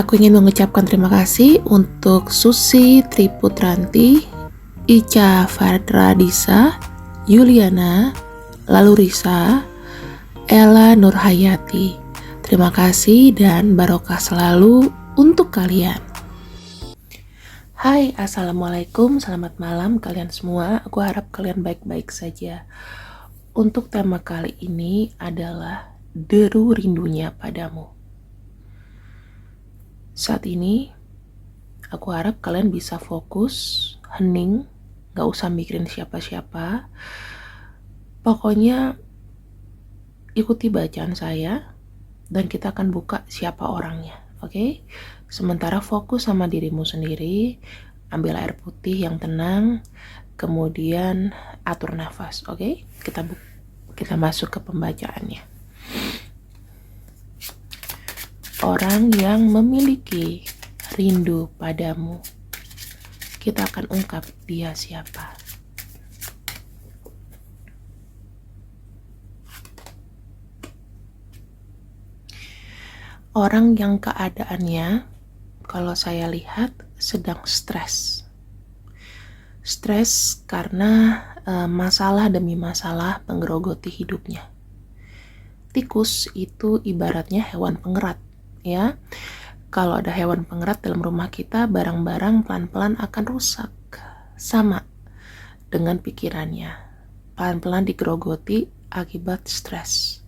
Aku ingin mengucapkan terima kasih untuk Susi Triputranti, Ica Fardradisa, Yuliana, lalu Risa, Ella Nurhayati. Terima kasih dan barokah selalu untuk kalian. Hai, assalamualaikum, selamat malam kalian semua. Aku harap kalian baik-baik saja. Untuk tema kali ini adalah deru rindunya padamu. Saat ini, aku harap kalian bisa fokus, hening, gak usah mikirin siapa-siapa. Pokoknya ikuti bacaan saya dan kita akan buka siapa orangnya, oke? Sementara fokus sama dirimu sendiri, ambil air putih yang tenang, kemudian atur nafas, oke? Kita masuk ke pembacaannya. Orang yang memiliki rindu padamu, kita akan ungkap dia siapa. Orang yang keadaannya, kalau saya lihat, sedang stres. Stres karena masalah demi masalah menggerogoti hidupnya. Tikus itu ibaratnya hewan pengerat, ya. Kalau ada hewan pengerat dalam rumah kita, barang-barang pelan-pelan akan rusak. Sama dengan pikirannya, pelan-pelan digerogoti akibat stres.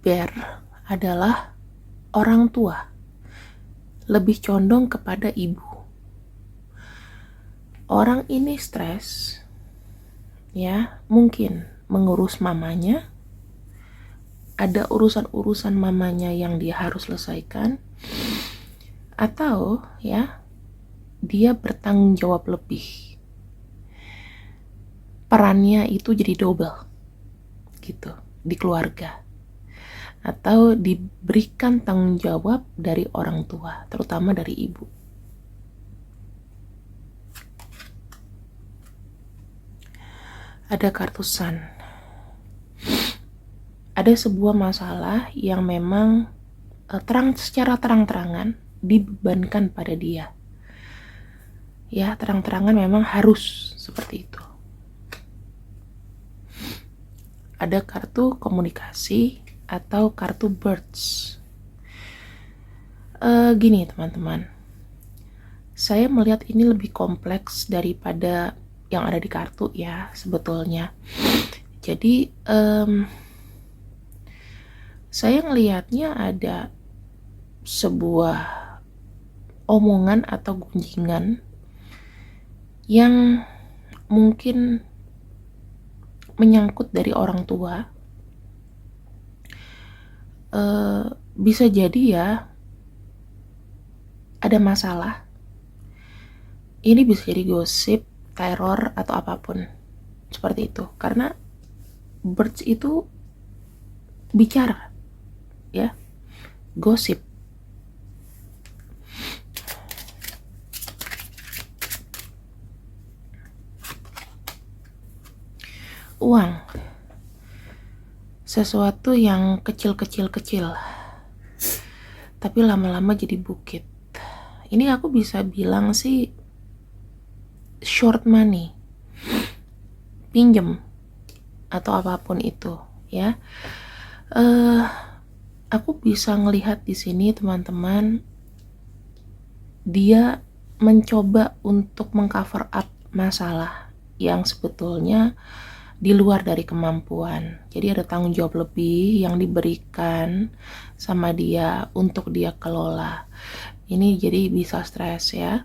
Bear adalah orang tua, lebih condong kepada ibu. Orang ini stres, ya, mungkin mengurus mamanya, ada urusan-urusan mamanya yang dia harus selesaikan, atau ya, dia bertanggung jawab lebih. Perannya itu jadi double, gitu, di keluarga. Atau diberikan tanggung jawab dari orang tua, terutama dari ibu. Ada kartu Sun. Ada sebuah masalah yang memang secara terang-terangan dibebankan pada dia. Ya, terang-terangan memang harus seperti itu. Ada kartu komunikasi atau kartu birds. Gini teman-teman, saya melihat ini lebih kompleks daripada yang ada di kartu ya sebetulnya. Jadi saya ngelihatnya ada sebuah omongan atau gunjingan yang mungkin menyangkut dari orang tua. Bisa jadi ya ada masalah. Ini bisa jadi gosip, teror, atau apapun seperti itu. Karena birds itu bicara, ya, gosip. Uang, sesuatu yang kecil-kecil, tapi lama-lama jadi bukit. Ini aku bisa bilang sih short money, pinjem atau apapun itu, ya. Aku bisa ngelihat di sini teman-teman, dia mencoba untuk mengcover up masalah yang sebetulnya di luar dari kemampuan. Jadi ada tanggung jawab lebih yang diberikan sama dia untuk dia kelola. Ini jadi bisa stres ya.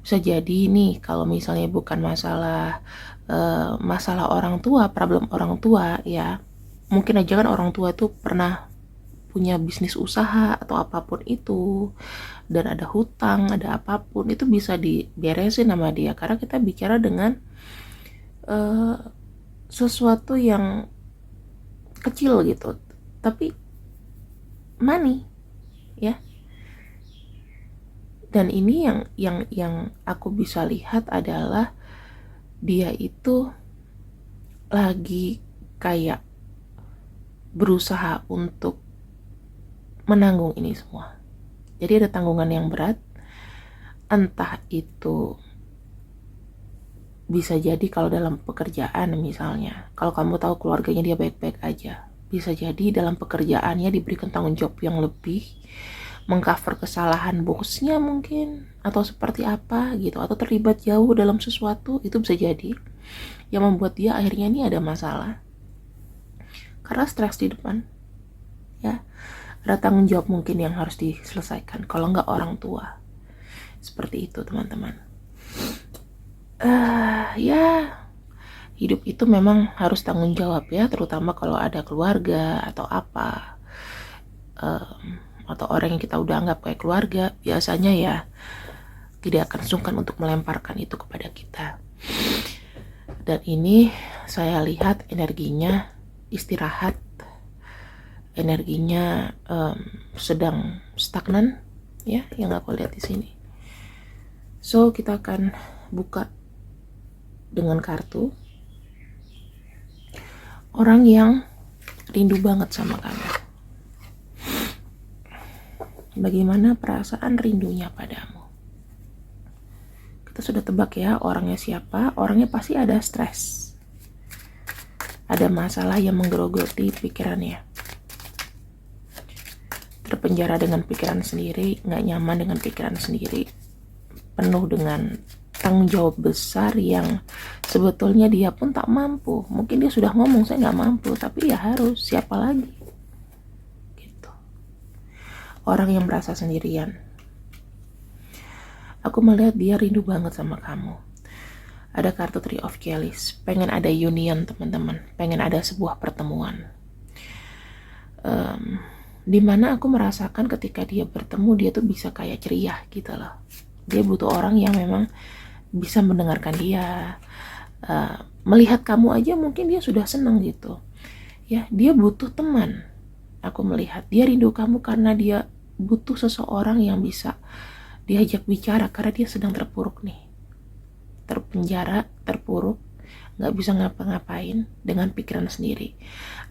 Bisa jadi nih kalau misalnya bukan masalah orang tua, problem orang tua ya. Mungkin aja kan orang tua itu pernah punya bisnis usaha atau apapun itu, dan ada hutang, ada apapun, itu bisa diberesin sama dia. Karena kita bicara dengan sesuatu yang kecil gitu, tapi money, ya. Dan ini yang aku bisa lihat adalah dia itu lagi kayak berusaha untuk menanggung ini semua. Jadi ada tanggungan yang berat, entah itu bisa jadi kalau dalam pekerjaan misalnya, kalau kamu tahu keluarganya dia baik-baik aja, bisa jadi dalam pekerjaannya diberikan tanggung jawab yang lebih, mengcover kesalahan bosnya mungkin, atau seperti apa gitu, atau terlibat jauh dalam sesuatu, itu bisa jadi yang membuat dia akhirnya ini ada masalah karena stres di depan, ya. Ada tanggung jawab mungkin yang harus diselesaikan, kalau nggak orang tua. Seperti itu teman-teman. Ya, hidup itu memang harus tanggung jawab ya, terutama kalau ada keluarga atau apa, atau orang yang kita udah anggap kayak keluarga, biasanya ya tidak akan sungkan untuk melemparkan itu kepada kita. Dan ini saya lihat energinya istirahat, energinya sedang stagnan ya, yang aku lihat di sini. So kita akan buka dengan kartu orang yang rindu banget sama kamu. Bagaimana perasaan rindunya padamu? Kita sudah tebak ya orangnya siapa. Orangnya pasti ada stres, ada masalah yang menggerogoti pikirannya, terpenjara dengan pikiran sendiri, gak nyaman dengan pikiran sendiri, penuh dengan tanggung jawab besar yang sebetulnya dia pun tak mampu. Mungkin dia sudah ngomong saya gak mampu, tapi ya harus, siapa lagi gitu. Orang yang merasa sendirian. Aku melihat dia rindu banget sama kamu. Ada kartu Three of Chalice, pengen ada union teman-teman, pengen ada sebuah pertemuan, dimana aku merasakan ketika dia bertemu, dia tuh bisa kayak ceria gitu loh. Dia butuh orang yang memang bisa mendengarkan dia, melihat kamu aja mungkin dia sudah senang gitu ya. Dia butuh teman. Aku melihat dia rindu kamu karena dia butuh seseorang yang bisa diajak bicara, karena dia sedang terpuruk nih, terpenjara, terpuruk, gak bisa ngapa-ngapain dengan pikiran sendiri.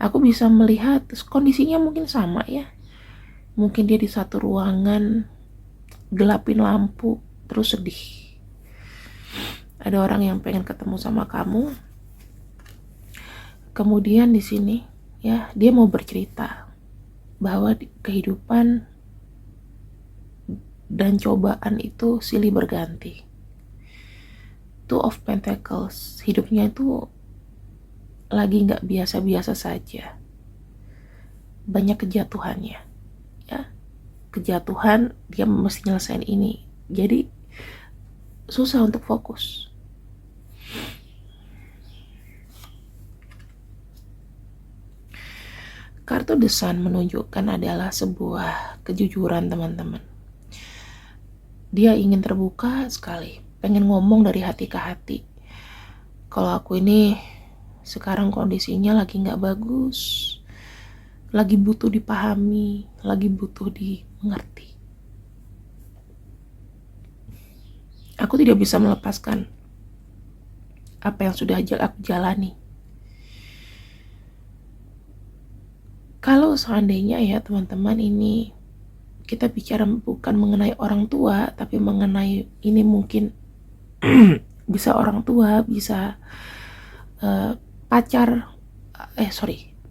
Aku bisa melihat kondisinya mungkin sama ya, mungkin dia di satu ruangan, gelapin lampu, terus sedih. Ada orang yang pengen ketemu sama kamu. Kemudian di sini ya, dia mau bercerita bahwa kehidupan dan cobaan itu silih berganti. Two of Pentacles, hidupnya itu lagi gak biasa-biasa saja, banyak kejatuhannya ya. Kejatuhan, dia mesti nyelesain ini, jadi susah untuk fokus. Kartu The Sun menunjukkan adalah sebuah kejujuran teman-teman. Dia ingin terbuka sekali, pengen ngomong dari hati ke hati. Kalau aku ini sekarang kondisinya lagi gak bagus, lagi butuh dipahami, lagi butuh dimengerti. Aku tidak bisa melepaskan apa yang sudah aku jalani. Kalau seandainya ya teman-teman, ini kita bicara bukan mengenai orang tua, tapi mengenai ini mungkin bisa orang tua, bisa pacar,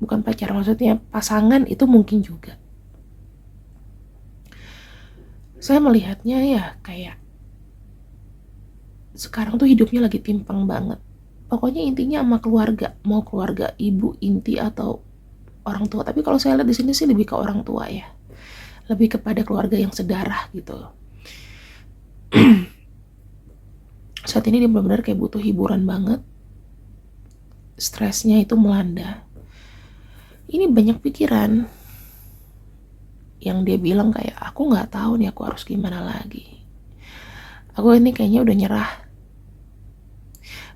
bukan pacar, maksudnya pasangan, itu mungkin juga. Saya melihatnya ya kayak sekarang tuh hidupnya lagi timpang banget. Pokoknya intinya sama keluarga, mau keluarga ibu inti atau orang tua. Tapi kalau saya lihat di sini sih lebih ke orang tua ya, lebih kepada keluarga yang sedarah gitu. Saat ini dia benar-benar kayak butuh hiburan banget. Stresnya itu melanda. Ini banyak pikiran yang dia bilang kayak, aku nggak tahu nih aku harus gimana lagi. Aku ini kayaknya udah nyerah.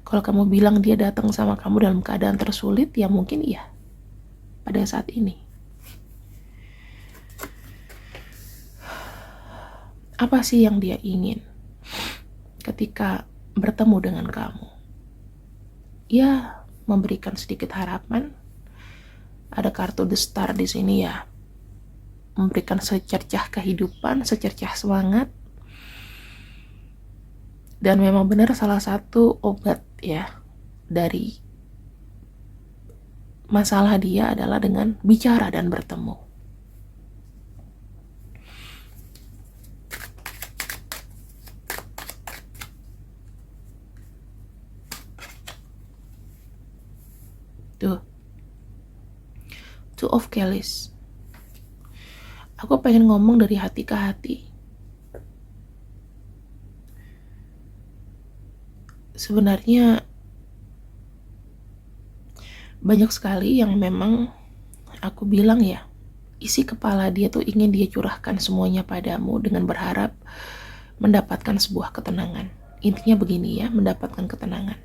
Kalau kamu bilang dia datang sama kamu dalam keadaan tersulit, ya mungkin iya pada saat ini. Apa sih yang dia ingin ketika bertemu dengan kamu? Ya, memberikan sedikit harapan. Ada kartu The Star di sini ya, memberikan secercah kehidupan, secercah semangat. Dan memang benar salah satu obat ya dari masalah dia adalah dengan bicara dan bertemu. Tuh, Two of Keys. Aku pengen ngomong dari hati ke hati. Sebenarnya banyak sekali yang memang aku bilang ya, isi kepala dia tuh ingin dia curahkan semuanya padamu dengan berharap mendapatkan sebuah ketenangan. Intinya begini ya, mendapatkan ketenangan.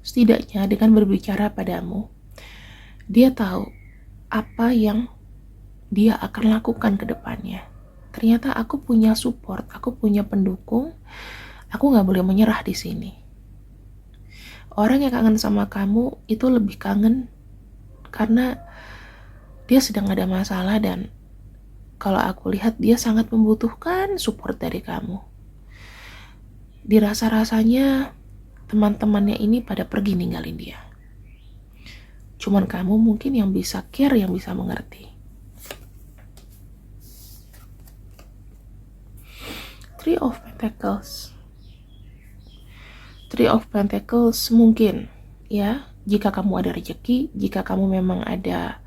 Setidaknya dengan berbicara padamu, dia tahu apa yang dia akan lakukan ke depannya. Ternyata aku punya support, aku punya pendukung, aku gak boleh menyerah di sini. Orang yang kangen sama kamu itu lebih kangen karena dia sedang ada masalah, dan kalau aku lihat dia sangat membutuhkan support dari kamu. Dirasa-rasanya teman-temannya ini pada pergi ninggalin dia. Cuman kamu mungkin yang bisa care, yang bisa mengerti. Three of Pentacles. Three of Pentacles mungkin ya, jika kamu ada rezeki, jika kamu memang ada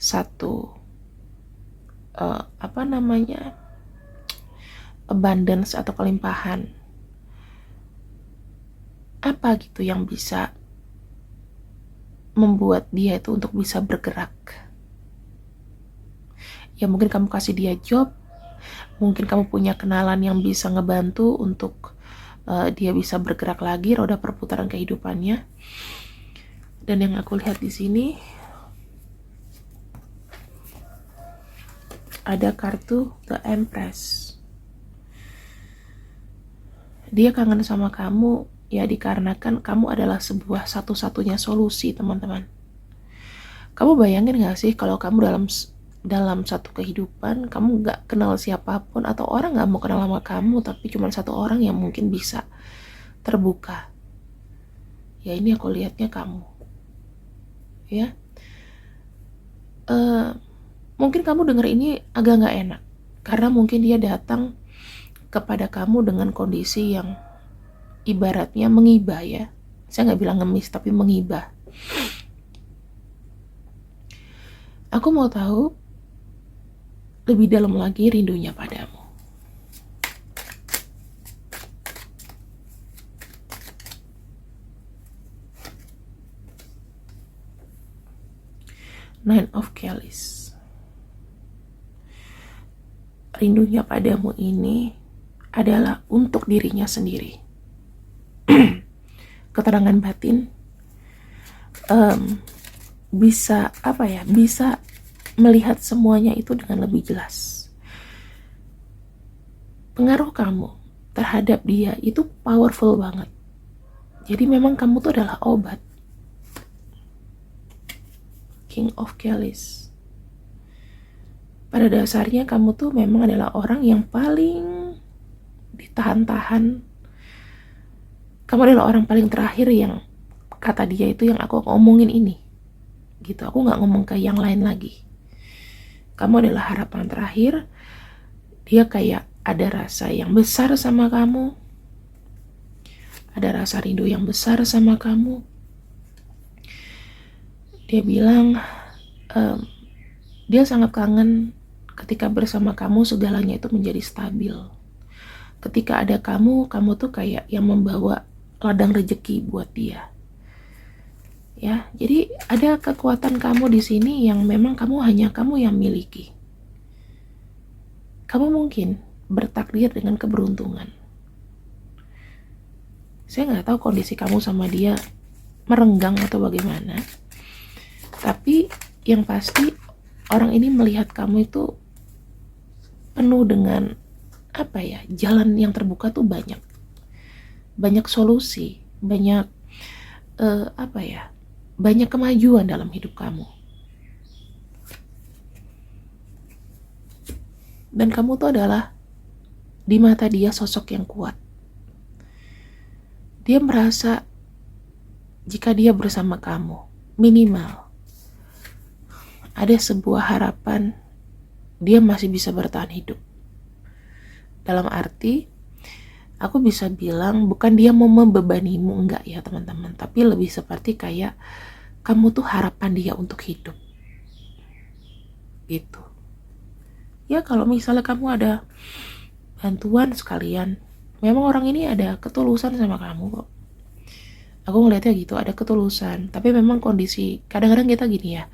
satu abundance atau kelimpahan, apa gitu yang bisa membuat dia itu untuk bisa bergerak. Ya mungkin kamu kasih dia job, mungkin kamu punya kenalan yang bisa ngebantu untuk dia bisa bergerak lagi, roda perputaran kehidupannya. Dan yang aku lihat di sini ada kartu The Empress. Dia kangen sama kamu ya dikarenakan kamu adalah sebuah satu-satunya solusi, teman-teman. Kamu bayangin gak sih kalau kamu dalam satu kehidupan kamu gak kenal siapapun, atau orang gak mau kenal sama kamu, tapi cuma satu orang yang mungkin bisa terbuka. Ya ini aku lihatnya kamu ya. Mungkin kamu dengar ini agak gak enak karena mungkin dia datang kepada kamu dengan kondisi yang ibaratnya mengibah ya. Saya nggak bilang ngemis, tapi mengibah. Aku mau tahu lebih dalam lagi rindunya padamu. Nine of Keys. Rindunya padamu ini adalah untuk dirinya sendiri. Keterangan batin, bisa bisa melihat semuanya itu dengan lebih jelas. Pengaruh kamu terhadap dia itu powerful banget. Jadi memang kamu tuh adalah obat. King of Keys. Pada dasarnya kamu tuh memang adalah orang yang paling ditahan-tahan. Kamu adalah orang paling terakhir yang kata dia itu yang aku ngomongin ini gitu, aku gak ngomong ke yang lain lagi. Kamu adalah harapan terakhir. Dia kayak ada rasa yang besar sama kamu, ada rasa rindu yang besar sama kamu. Dia bilang dia sangat kangen ketika bersama kamu segalanya itu menjadi stabil. Ketika ada kamu tuh kayak yang membawa ladang rezeki buat dia. Ya, jadi ada kekuatan kamu di sini yang memang hanya kamu yang miliki. Kamu mungkin bertakdir dengan keberuntungan. Saya nggak tahu kondisi kamu sama dia merenggang atau bagaimana. Tapi yang pasti orang ini melihat kamu itu penuh dengan jalan yang terbuka tuh banyak. banyak solusi, banyak banyak kemajuan dalam hidup kamu. Dan kamu tuh adalah di mata dia sosok yang kuat. Dia merasa jika dia bersama kamu, minimal ada sebuah harapan dia masih bisa bertahan hidup. Dalam arti, aku bisa bilang bukan dia mau membebanimu, enggak ya teman-teman, tapi lebih seperti kayak kamu tuh harapan dia untuk hidup. Gitu. Ya kalau misalnya kamu ada bantuan sekalian, memang orang ini ada ketulusan sama kamu kok. Aku ngeliatnya gitu, ada ketulusan. Tapi memang kondisi, kadang-kadang kita gini ya,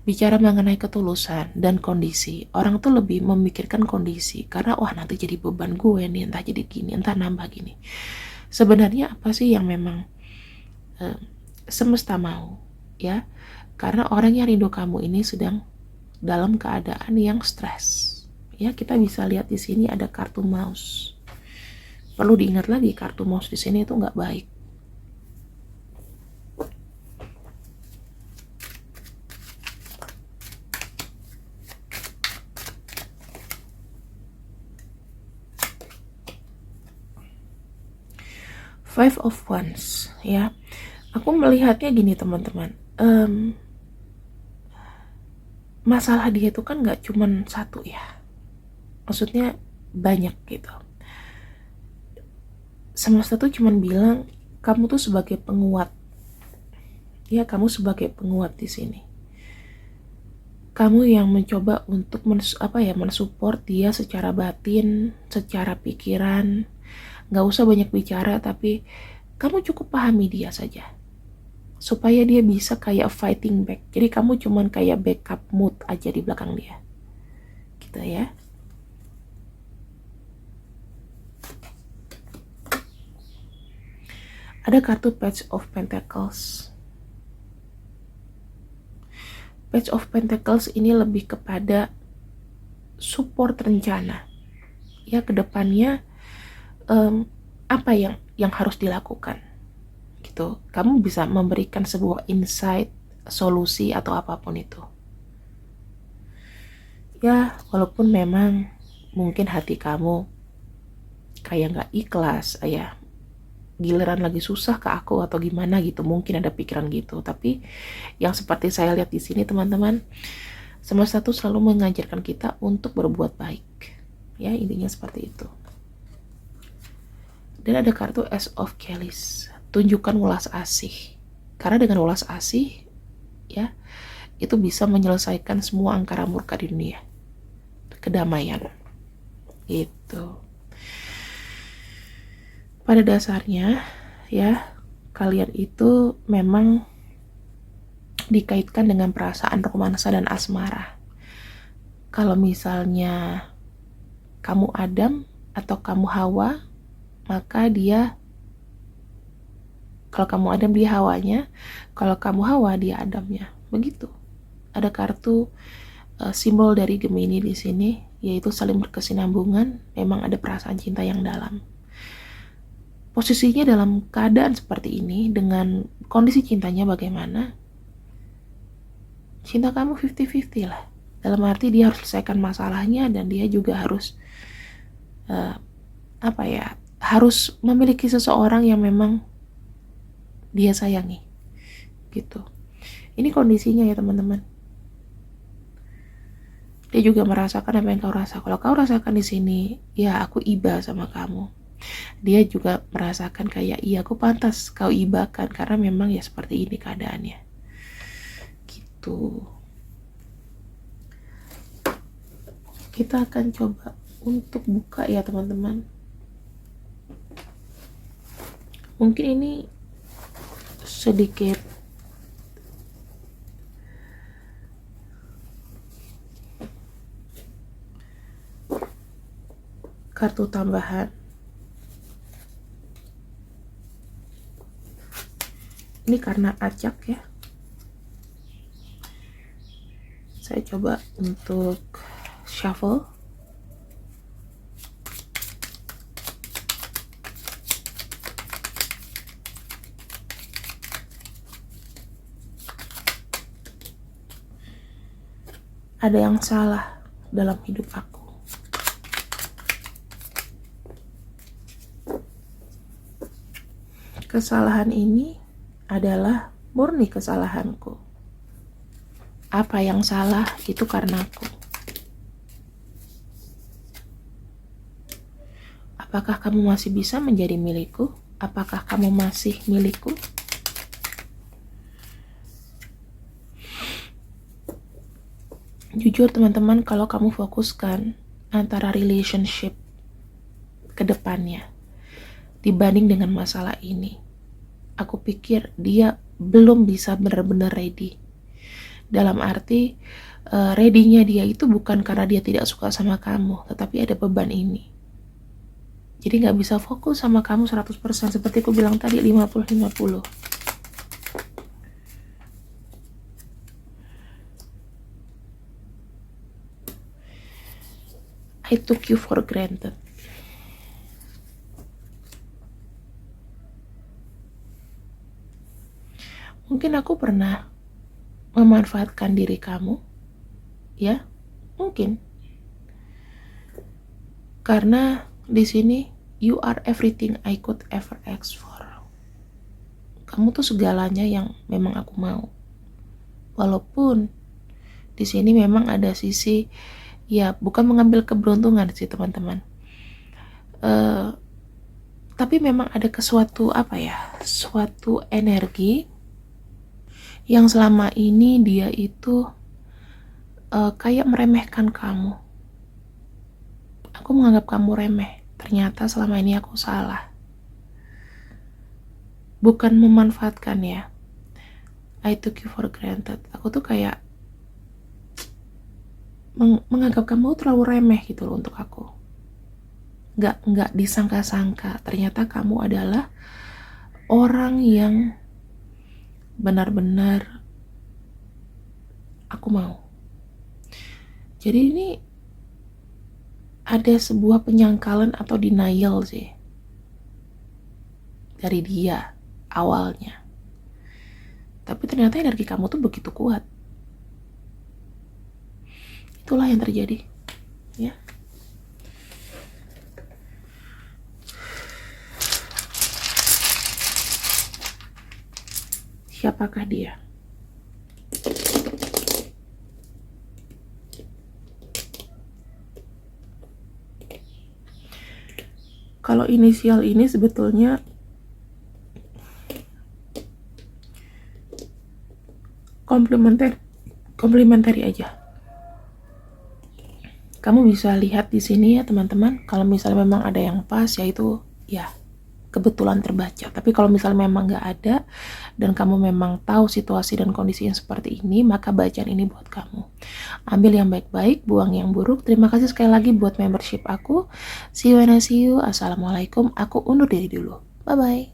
bicara mengenai ketulusan dan kondisi, orang tuh lebih memikirkan kondisi. Karena wah nanti jadi beban gue nih, entah jadi gini, entah nambah gini. Sebenarnya apa sih yang memang semesta mau, ya? Karena orang yang rindu kamu ini sedang dalam keadaan yang stres. Ya, kita bisa lihat di sini ada kartu mouse. Perlu diingat lagi, kartu mouse di sini itu nggak baik. Five of Wands, ya. Aku melihatnya gini teman-teman. Masalah dia itu kan nggak cuman satu ya. Maksudnya banyak gitu. Semesta tuh cuman bilang kamu tuh sebagai penguat. Ya, kamu sebagai penguat di sini. Kamu yang mencoba untuk mensupport dia secara batin, secara pikiran. Gak usah banyak bicara, tapi kamu cukup pahami dia saja supaya dia bisa kayak fighting back. Jadi kamu cuman kayak backup mood aja di belakang dia gitu ya. Ada kartu Page of Pentacles. Page of Pentacles ini lebih kepada support rencana ya, kedepannya apa yang harus dilakukan gitu. Kamu bisa memberikan sebuah insight, solusi atau apapun itu ya, walaupun memang mungkin hati kamu kayak gak ikhlas ya, giliran lagi susah ke aku atau gimana gitu, mungkin ada pikiran gitu. Tapi yang seperti saya lihat di sini teman-teman, semesta tuh selalu mengajarkan kita untuk berbuat baik ya, intinya seperti itu. Dan ada kartu Ace of Chalice, tunjukkan welas asih. Karena dengan welas asih ya, itu bisa menyelesaikan semua angkara murka di dunia. Kedamaian itu. Pada dasarnya ya, kalian itu memang dikaitkan dengan perasaan romansa dan asmara. Kalau misalnya kamu Adam atau kamu Hawa, maka dia, kalau kamu Adam dia Hawanya, kalau kamu Hawa dia Adamnya. Begitu. Ada kartu simbol dari Gemini di sini, yaitu saling berkesinambungan. Memang ada perasaan cinta yang dalam. Posisinya dalam keadaan seperti ini, dengan kondisi cintanya bagaimana? Cinta kamu 50-50 lah. Dalam arti dia harus selesaikan masalahnya, dan dia juga harus harus memiliki seseorang yang memang dia sayangi gitu. Ini kondisinya ya teman-teman. Dia juga merasakan apa yang kau rasa. Kalau kau rasakan di sini, ya aku iba sama kamu. Dia juga merasakan kayak iya aku pantas kau ibakan, karena memang ya seperti ini keadaannya gitu. Kita akan coba untuk buka ya teman-teman. Mungkin ini sedikit kartu tambahan. Ini karena acak ya. Saya coba untuk shuffle. ada yang salah dalam hidup aku. Kesalahan ini adalah murni kesalahanku. Apa yang salah itu karena aku. Apakah kamu masih bisa menjadi milikku? Apakah kamu masih milikku? Jujur teman-teman, kalau kamu fokuskan antara relationship ke depannya dibanding dengan masalah ini, aku pikir dia belum bisa benar-benar ready. Dalam arti ready-nya dia itu bukan karena dia tidak suka sama kamu, tetapi ada beban ini. Jadi gak bisa fokus sama kamu 100%, seperti aku bilang tadi, 50-50. I took you for granted. Mungkin aku pernah memanfaatkan diri kamu, ya, mungkin. Karena di sini you are everything I could ever ask for. Kamu tuh segalanya yang memang aku mau. Walaupun di sini memang ada sisi, ya bukan mengambil keberuntungan sih teman-teman. Tapi memang ada suatu energi yang selama ini dia itu kayak meremehkan kamu. Aku menganggap kamu remeh. Ternyata selama ini aku salah. Bukan memanfaatkan ya. I took you for granted. Aku tuh kayak menganggap kamu terlalu remeh gitu loh untuk aku. Nggak disangka-sangka. Ternyata kamu adalah orang yang benar-benar aku mau. Jadi ini ada sebuah penyangkalan atau denial sih dari dia awalnya. Tapi ternyata energi kamu tuh begitu kuat. Itulah yang terjadi, ya. Siapakah dia? Kalau inisial ini sebetulnya komplementer aja. Kamu bisa lihat di sini ya teman-teman, kalau misalnya memang ada yang pas, yaitu ya kebetulan terbaca. Tapi kalau misalnya memang nggak ada dan kamu memang tahu situasi dan kondisi yang seperti ini, maka bacaan ini buat kamu. Ambil yang baik-baik, buang yang buruk. Terima kasih sekali lagi buat membership aku. See you when I see you. Assalamualaikum. Aku undur diri dulu. Bye-bye.